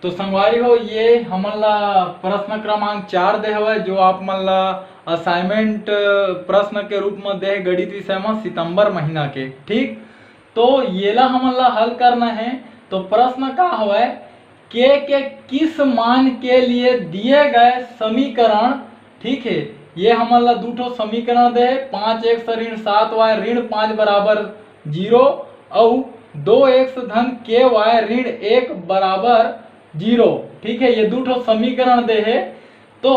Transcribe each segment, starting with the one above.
तो संगवारी हो ये हमन ला प्रश्न क्रमांक 4 दे हवे जो आप मन ला असाइनमेंट प्रश्न के रूप में दे गणित विषय में सितंबर महीना के। ठीक, तो ये ला हमन ला हल करना है। तो प्रश्न का हवे के किस मान के लिए दिए गए समीकरण, ठीक है, ये हमन ला दो ठो समीकरण दे 5x ऋण 7y ऋण 5 बराबर 0 और 2x धन ky ऋण 1 बराबर 0। ठीक है, ये दो ठो समीकरण दे है। तो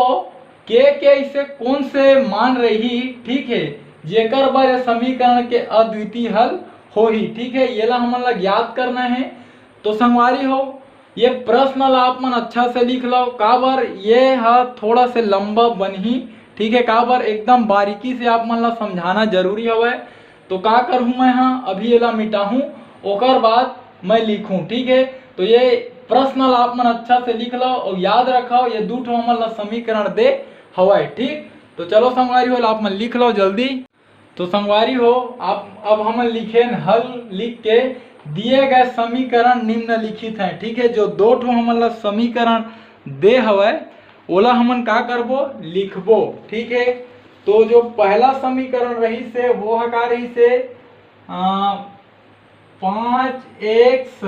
के इसे कौन से मान रही, ठीक है, जेकर बर समीकरण के अद्वितीय हल हो ही। ठीक है, ये ला हमन ला ज्ञात करना है। तो संगवारी हो ये प्रश्न ला आप मन अच्छा से लिख लो, काबर ये है थोड़ा से लंबा बनही। ठीक है, काबर एकदम बारीकी से आप मन ला समझाना जरूरी हवे। तो का करूँ मैं, हाँ अभी ये ला मिटाहूँ ओकर बाद मैं लिखूँ। ठीक है, तो ये प्रश्न ला आप मन अच्छा से लिख लो और याद रखो ये दो ठो हमन ला समीकरण दे हवाए। ठीक, तो चलो संगवारी हो आप मन लिख लो जल्दी। तो संगवारी हो आप अब हम लिखे हल लिख के दिए गए समीकरण निम्नलिखित हैं। ठीक है, जो दो ठो हमन ला समीकरण दे हवे ओला हमन का करबो, लिखबो। ठीक है, तो जो पहला समीकरण रही से वो है का रही से 5x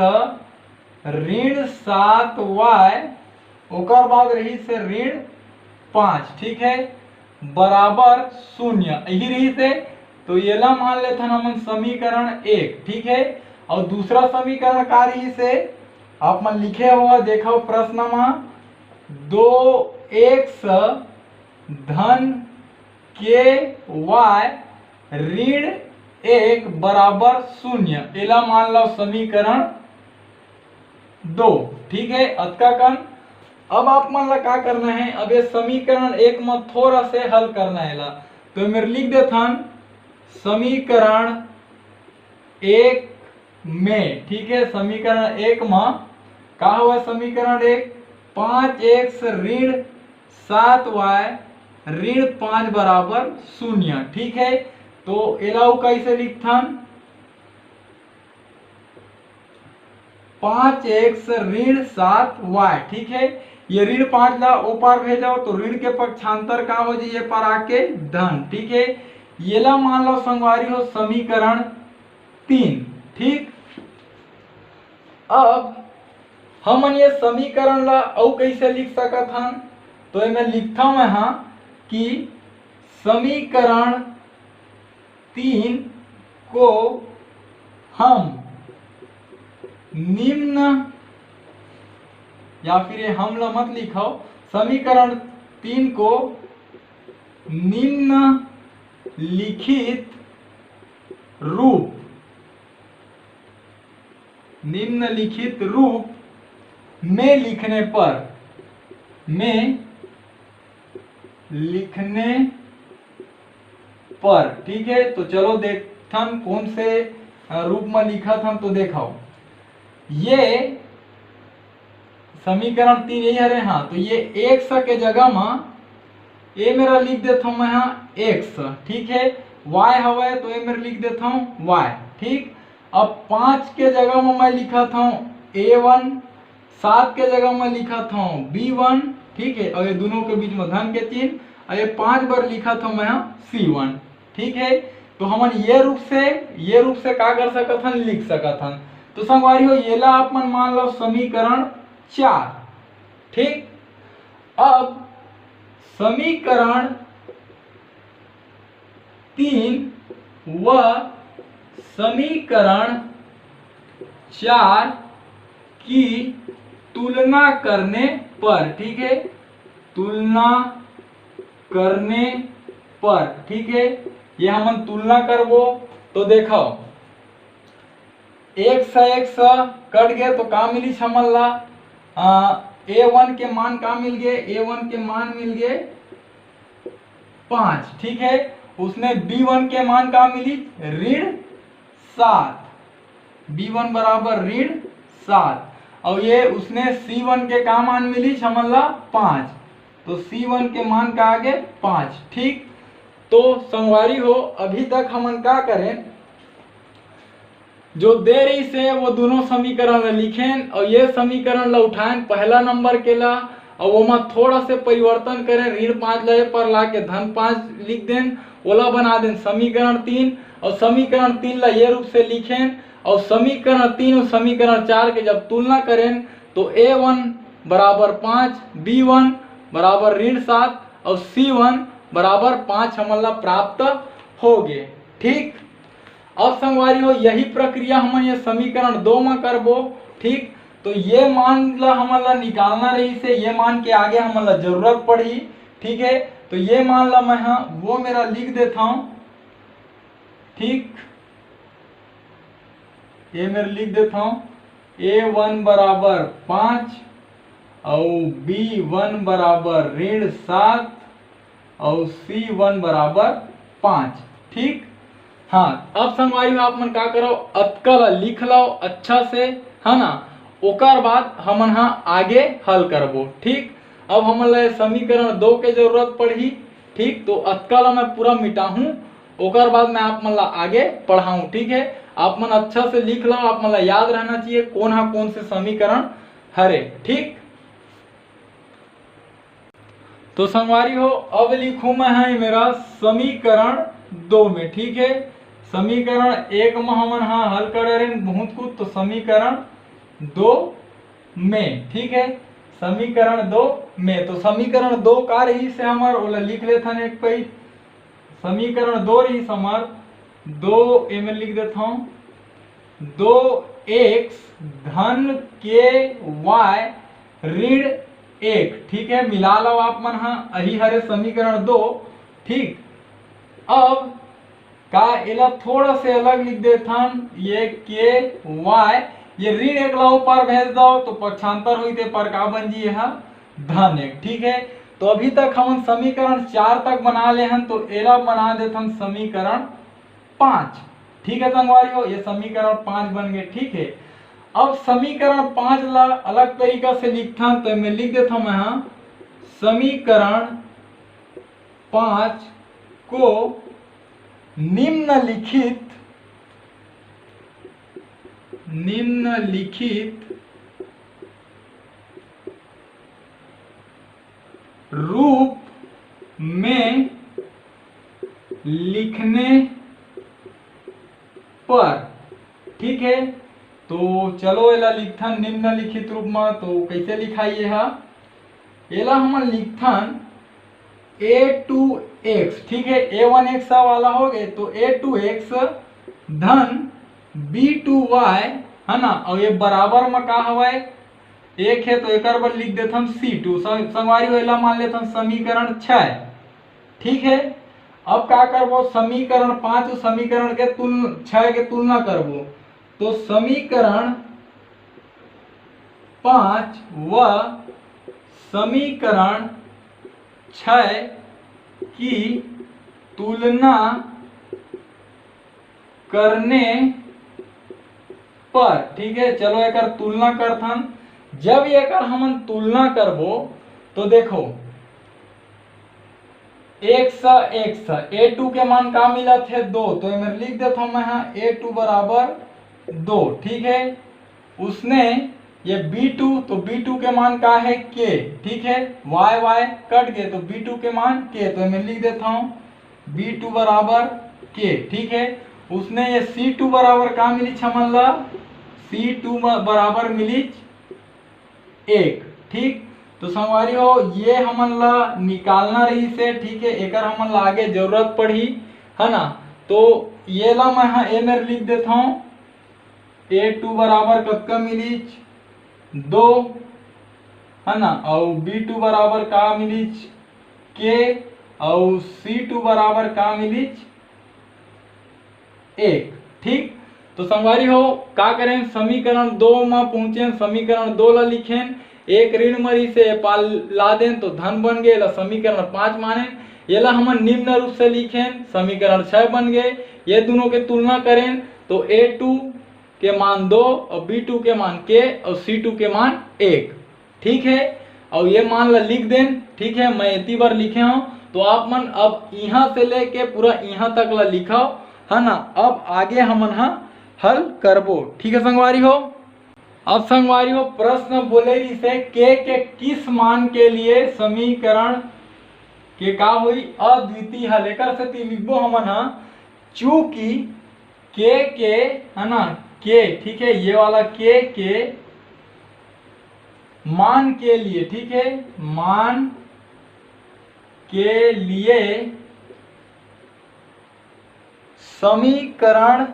ऋण 7y ओकर बाद रही से ऋण 5, ठीक है, बराबर 0 यही रही से। तो ये ला मान लेते हमन समीकरण 1। ठीक है, और दूसरा समीकरण का रही से आप मन लिखे हुआ देखो प्रश्न में 2x धन ky ऋण 1 बराबर 0 एला मान लो समीकरण 2। ठीक है, अतका कन अब आप मन ला का करना है, अब ये समीकरण 1 में थोड़ा से हल करना है ला। तो मेरे लिख देथन समीकरण 1 में, ठीक है, समीकरण 1 में का हुआ समीकरण 1 5x ऋण 7y ऋण 5 बराबर 0। ठीक है, तो एलाऊ कैसे लिखथन 5x ऋण 7y। ठीक है, ये ऋण 5 ला ऊपर भेजो तो ऋण के पक्षांतर का हो जाए पर आके धन। ठीक है, ये ला मान लो संगवारी हो समीकरण 3। ठीक, अब हमन ये समीकरण ला और कैसे लिख सकत हन, तो मैं लिखता मैं हाँ कि समीकरण 3 को हम निम्न, या फिर ये हम ला मत लिखो, समीकरण 3 को निम्न लिखित रूप, निम्नलिखित रूप में लिखने पर, ठीक है, तो चलो देखथन कौन से रूप में लिखा था। तो देखो ये समीकरण 3 यही है। हाँ, तो ये x के जगह में ये मेरा लिख देता हूं मैं यहाँ x। ठीक है, y हवा तो ये मेरा लिख देता हूं y। ठीक, अब 5 के जगह में मैं लिखा था a1, 7 के जगह में लिखा था b1। ठीक है, और ये दोनों के बीच में धन के चिन्ह, और ये 5 बार लिखा था मैं यहाँ c1। ठीक है, तो हम ये रूप से का कर सकत हन, लिख सकत हन। तो संगवारी हो ये ला आप मन मान लो समीकरण 4। ठीक, अब समीकरण 3 व समीकरण 4 की तुलना करने पर, ठीक है, तुलना करने पर, ठीक है, ये हम तुलना करबो तो देखो x कट गए तो का मिली हमन ला a1 के मान का मिल गए, a1 के मान मिल गए 5। ठीक है, उसने b1 के मान का मिली ऋण 7, b1 बराबर ऋण 7, और ये उसने c1 के का मान मिली हमन ला 5, तो c1 के मान का आगे 5। ठीक, तो संगवारी हो अभी तक हमन का करें, जो दे रही से वो दोनों समीकरण ला लिखें और ये समीकरण ला उठाएं पहला नंबर के ला और वो में थोड़ा से परिवर्तन करें, ऋण 5 लगे पर ला के धन 5 लिख दें, ओला बना दें समीकरण 3 और समीकरण 3 ला ये रूप से लिखें और समीकरण 3 और समीकरण 4 के जब तुलना करें तो a1 बराबर 5, b1 बराबर ऋण 7 और c1 बराबर 5 हमला प्राप्त हो गए। ठीक, अब संगवारी हो यही प्रक्रिया हम ये समीकरण 2 में करबो। ठीक, तो ये मान ला हमला निकालना रही से ये मान के आगे हमला जरूरत पड़ी। ठीक है, तो ये मान ला मैं वो मेरा लिख देता हूं। ठीक, ये मेरा लिख देता हूं a1 बराबर 5 और b1 बराबर ऋण 7 और c1 बराबर 5। ठीक, हाँ, अब संगवारी आप मन का करो अतकल लिख लो अच्छा से, है ना, ओकर बाद हमन आगे हल करबो। ठीक, अब हमन समीकरण 2 के जरूरत पड़ी। ठीक, तो अतकल मैं पूरा मिटाहूं ओकर बाद मैं आप मन आगे पढ़ाऊं। ठीक है, आप मन अच्छा से लिख लो, आप मन याद रहना चाहिए कौन से समीकरण हरे। ठीक, तो संगवारी हो अब लिखूं मैं है मेरा समीकरण 2 में। ठीक है, समीकरण 1 में हमन हल करे बहुत कुछ, तो समीकरण 2 में। ठीक है, समीकरण 2 में, तो समीकरण 2 का रही से हमार ओला लिख लेथन एक पे। समीकरण 2 रही हमार 2 में लिख देता हूं 2x धन के y ऋण 1। ठीक है, मिला लो आप मन अही हरे समीकरण 2। ठीक, अब का एला थोड़ा से अलग लिख देथन, ये के y ये ऋण 1 ला ऊपर भेज दो तो पक्षांतर हुई थे पर का बन जी है धन 1। ठीक है, तो अभी तक हम समीकरण 4 तक बना ले हन, तो एला बना देथन समीकरण 5। ठीक है संगवारी हो, ये समीकरण 5 बन गए। ठीक है, अब समीकरण 5 ला अलग तरीका से लिखथन, तो मैं लिख देता हूं मैं समीकरण 5 को निम्नलिखित रूप में लिखने पर। ठीक है, तो चलो एला लिखथन निम्नलिखित रूप में, तो कैसे लिखाइए है एला हम लिखथन a2x। ठीक है, a1x वाला हो गए तो a2x धन b2y, है ना, और ये बराबर में का हवाए 1 है तो एक बार लिख देते हम c2। संगवारी वाला मान लेते हम समीकरण 6। ठीक है, अब का करबो समीकरण 5 और समीकरण के 6 के तुलना करबो, तो समीकरण 5 व समीकरण 6 की तुलना करने पर। ठीक है, चलो एक तुलना करथन। जब एक हमन तुलना करबो तो देखो एक a2 के मान का मिला थे 2, तो मैं लिख देता हूं मैं a2 बराबर 2। ठीक है, उसने ये b2, तो b2 के मान का है k। ठीक है, y कट गए तो b2 के मान k, तो मैं लिख देता हूं b2 बराबर k। ठीक है, उसने ये c2 बराबर का मिली हमन ला c2 बराबर मिली 1। ठीक, तो संगवारी हो ये हमन ला निकालना रही से। ठीक है, एक हमन ला आगे जरूरत पड़ी, है ना, तो ये ला मैं ए में लिख देता हूं a2 बराबर कतका मिली 2, है ना, और b2 बराबर का मिली k और c2 बराबर का मिली 1। ठीक, तो संगवारी हो का करें समीकरण 2 में पहुंचे, समीकरण 2 ला लिखें, एक ऋण मरी से पाल ला दें तो धन बन गए, समीकरण 5 माने ये ला हम निम्न रूप से लिखें, समीकरण 6 बन गए। ये दोनों के तुलना करें तो a2 के मान 2 और b2 के मान k और c2 के मान 1। ठीक है, और ये मान ला लिख दें। ठीक है, मैं इतनी बार लिखे हूं, तो आप मन अब यहाँ से लेके पूरा यहाँ तक ला लिखा, है ना। अब आगे हमन हल करबो। ठीक है संगवारी हो। अब संगवारी हो प्रश्न बोले से के किस मान के लिए समीकरण के का हुई अद्वितीय हल। एक से ती लिखबो हमन हा चूंकि के है ना के, ठीक है, ये वाला के मान के लिए, ठीक है, मान के लिए समीकरण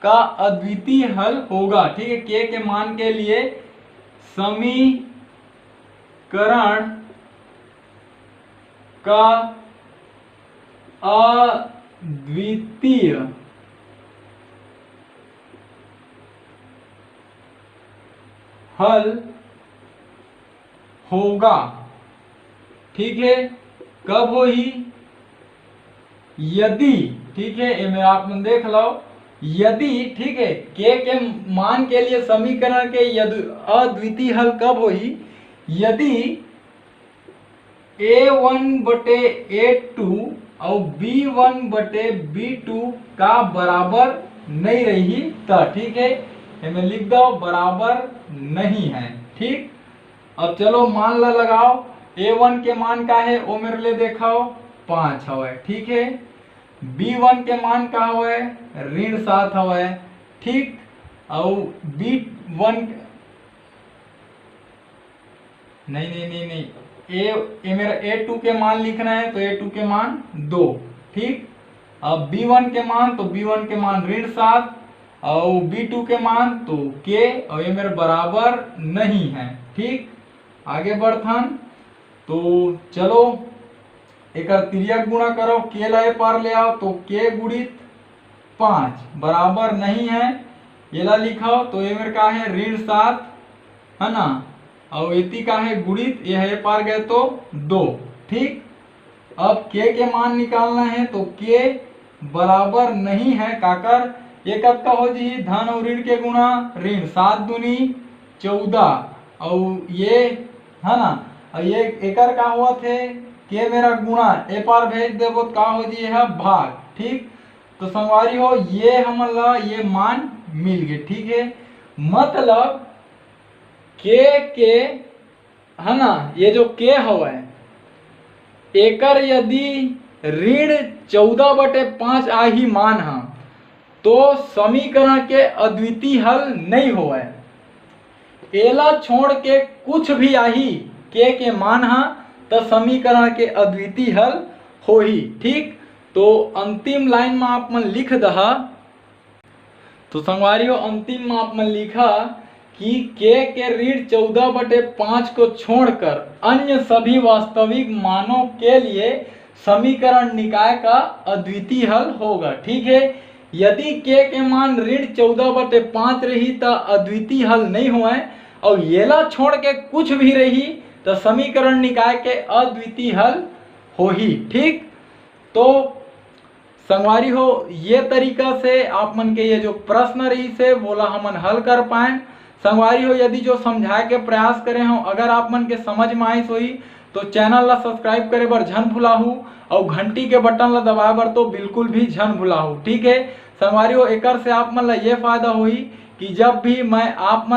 का अद्वितीय हल होगा। ठीक है, के मान के लिए समीकरण का अद्वितीय हल होगा। ठीक है, कब हो ही यदि, ठीक है, ये मेरा आप देख लो, यदि, ठीक है, के मान के लिए समीकरण के अद्वितीय हल कब हो ही यदि a1/a2 और b1/b2 का बराबर नहीं रही तो, ठीक है, मैं लिख दो बराबर नहीं है। ठीक, अब चलो मान ला लगाओ a1 के मान का है वो मेरे लिए देखाओ 5 हवे। ठीक है, b1 के मान का हवे -7 हवे। ठीक, और b1 नहीं ए मेरा a2 के मान लिखना है तो a2 के मान 2। ठीक, अब b1 के मान तो b1 के मान -7 और b2 के मान तो k और ये मेरे बराबर नहीं है। ठीक, आगे बढ़थन तो चलो एक तिर्यक गुणा करो, के ला पार ले आओ तो k गुणित 5 बराबर नहीं है, ये ला लिखाओ तो ये मेरे का है -7 है ना, और इति का है गुणित, ये है पार गए तो 2। ठीक, अब के मान निकालना है तो k बराबर नहीं है काकर, ये कब का हो जी धन और ऋण के गुणा, ऋण 7 दूनी 14 और ये है ना, और ये एकर का हुआ थे के मेरा गुणा ए पार भेज देबो का हो जी है भाग। ठीक, तो संगवारी हो ये हमला ये मान मिल गए। ठीक है, मतलब के है ना, ये जो के हवा है एकर यदि ऋण 14/5 आही मान है तो समीकरण के अद्वितीय हल नहीं होए। एला छोड़ के कुछ भी आही के मान है तो समीकरण के अद्वितीय हल हो ही। ठीक, तो अंतिम लाइन में आप मन लिख दहा, तो संगवारी हो अंतिम में आप मन लिखा कि के ऋण 14/5 को छोड़कर अन्य सभी वास्तविक मानों के लिए समीकरण निकाय का अद्वितीय हल होगा। ठीक है, यदि के मान ऋण 14/5 रही तो अद्वितीय हल नहीं हुआ और येला छोड़ के कुछ भी रही तो समीकरण निकाय के अद्वितीय हल हो ही। ठीक, तो संगवारी हो ये तरीका से आप मन के ये जो प्रश्न रही से बोला हमन हल कर पाए। संगवारी हो यदि जो समझाए के प्रयास करे हो अगर आप मन के समझ में आई सोई तो चैनल ला सब्सक्राइब करे बर झन भुलाहू और घंटी के बटन ला दबाए बर तो बिल्कुल भी झन भुलाहू। ठीक है, संगवारी हो एकर से आप मन ला ये फायदा होई कि जब भी मैं आप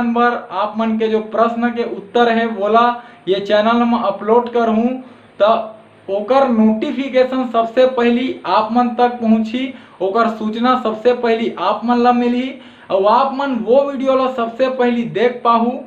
मन के जो प्रश्न के उत्तर है बोला ये चैनल में अपलोड करूँ तो ओकर नोटिफिकेशन सबसे पहली आप मन तक पहुंची, ओकर सूचना सबसे पहली आप मन ला मिली और आप मन वो वीडियो ला सबसे पहली देख पाहू।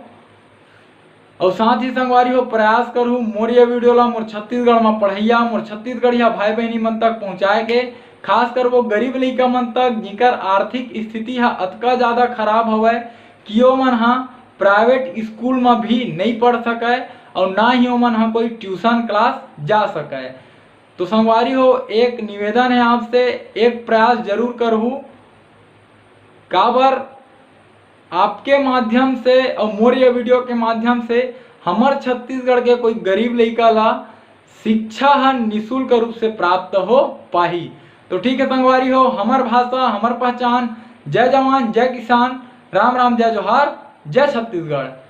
और साथ ही संगवारी हो प्रयास करूँ मोर ये वीडियो ला मोर छत्तीसगढ़ में पढ़ैया मोर छत्तीसगढ़िया भाई बहनी मन तक पहुंचाए के, खास कर वो गरीब लइका मन तक जिकर आर्थिक स्थिति हा अतका ज्यादा खराब हवे कि ओ मन हा प्राइवेट स्कूल में भी नहीं पढ़ सके और ना ही ओ मन हा कोई ट्यूशन क्लास जा सके। तो संगवारी हो एक निवेदन है आपसे, एक प्रयास जरूर करूँ काबर आपके माध्यम से और मोर ये वीडियो के माध्यम से हमार छत्तीसगढ़ के कोई गरीब लइका ला शिक्षा हा निःशुल्क रूप से प्राप्त हो पाही। तो ठीक है संगवारी हो, हमार भाषा हमार पहचान, जय जवान जय किसान, राम राम जय जोहार, जय छत्तीसगढ़।